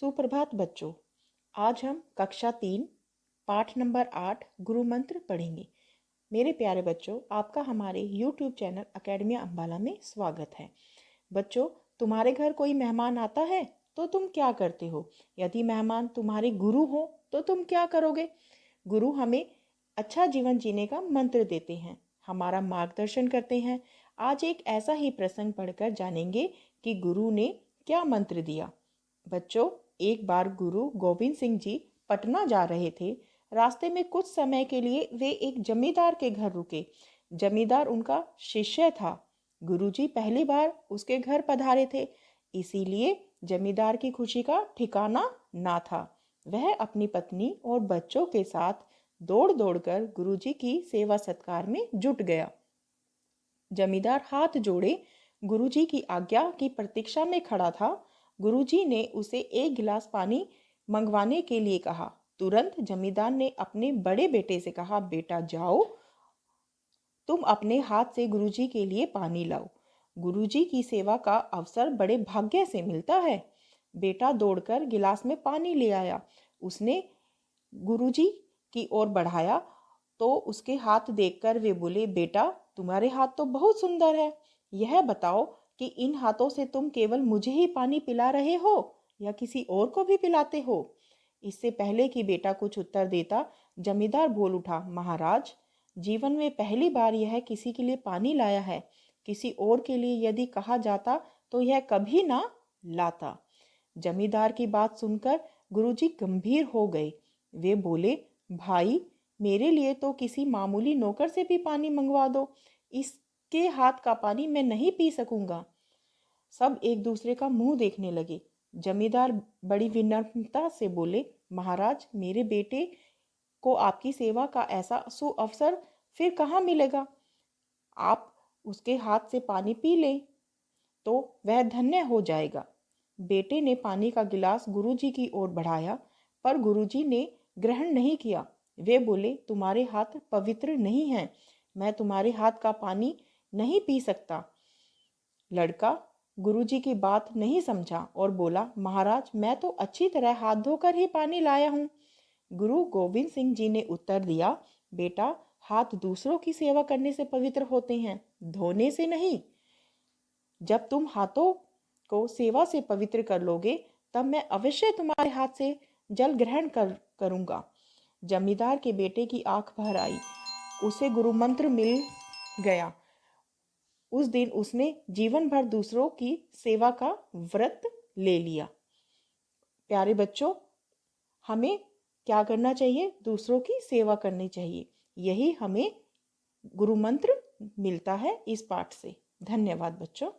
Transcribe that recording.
सुप्रभात बच्चों। आज हम कक्षा 3 पाठ नंबर 8 गुरु मंत्र पढ़ेंगे। मेरे प्यारे बच्चों, आपका हमारे YouTube चैनल अकेडमी अम्बाला में स्वागत है। बच्चों, तुम्हारे घर कोई मेहमान आता है तो तुम क्या करते हो? यदि मेहमान तुम्हारे गुरु हो तो तुम क्या करोगे? गुरु हमें अच्छा जीवन जीने का मंत्र देते हैं, हमारा मार्गदर्शन करते हैं। आज एक ऐसा ही प्रसंग पढ़कर जानेंगे कि गुरु ने क्या मंत्र दिया। बच्चों, एक बार गुरु गोविंद सिंह जी पटना जा रहे थे। रास्ते में कुछ समय के लिए वे एक जमींदार के घर रुके। जमींदार उनका शिष्य था। गुरुजी पहली बार उसके घर पधारे थे, इसीलिए जमींदार की खुशी का ठिकाना ना था। वह अपनी पत्नी और बच्चों के साथ दौड़ दौड़कर गुरुजी की सेवा सत्कार में जुट गया। जमींदार हाथ जोड़े गुरुजी की आज्ञा की प्रतीक्षा में खड़ा था। गुरुजी ने उसे एक गिलास पानी मंगवाने के लिए कहा। तुरंत जमींदार ने अपने बड़े बेटे से कहा, बेटा जाओ, तुम अपने हाथ से गुरुजी के लिए पानी लाओ। गुरुजी की सेवा का अवसर बड़े भाग्य से मिलता है। बेटा दौड़कर गिलास में पानी ले आया। उसने गुरुजी की ओर बढ़ाया तो उसके हाथ देखकर वे बोले, बेटा तुम्हारे हाथ तो बहुत सुंदर है। यह बताओ कि इन हाथों से तुम केवल मुझे ही पानी पिला रहे हो या किसी और को भी पिलाते हो? इससे पहले कि बेटा कुछ उत्तर देता, जमींदार बोल उठा, महाराज, जीवन में पहली बार यह किसी के लिए पानी लाया है। किसी और के लिए यदि कहा जाता तो यह कभी ना लाता। जमींदार की बात सुनकर गुरुजी गंभीर हो गए। वे बोले, भाई, मेरे लिए तो किसी मामूली नौकर से भी पानी मंगवा दो। इसके हाथ का पानी मैं नहीं पी सकूंगा। सब एक दूसरे का मुंह देखने लगे। जमींदार बड़ी विनम्रता से बोले, महाराज, मेरे बेटे को आपकी सेवा का ऐसा सुअवसर फिर कहाँ मिलेगा। आप उसके हाथ से पानी पी लें तो वह धन्य हो जाएगा। बेटे ने पानी का गिलास गुरुजी की ओर बढ़ाया, पर गुरुजी ने ग्रहण नहीं किया। वे बोले, तुम्हारे हाथ पवित्र नहीं हैं, मैं तुम्हारे हाथ का पानी नहीं पी सकता। लड़का गुरुजी की बात नहीं समझा और बोला, महाराज, मैं तो अच्छी तरह हाथ धोकर ही पानी लाया हूँ। गुरु गोविंद सिंह जी ने उत्तर दिया, बेटा, हाथ दूसरों की सेवा करने से पवित्र होते हैं, धोने से नहीं। जब तुम हाथों को सेवा से पवित्र कर लोगे तब मैं अवश्य तुम्हारे हाथ से जल ग्रहण करूंगा। जमींदार के बेटे की आंख भर आई। उसे गुरु मंत्र मिल गया। उस दिन उसने जीवन भर दूसरों की सेवा का व्रत ले लिया। प्यारे बच्चों, हमें क्या करना चाहिए? दूसरों की सेवा करनी चाहिए। यही हमें गुरु मंत्र मिलता है इस पाठ से। धन्यवाद बच्चों।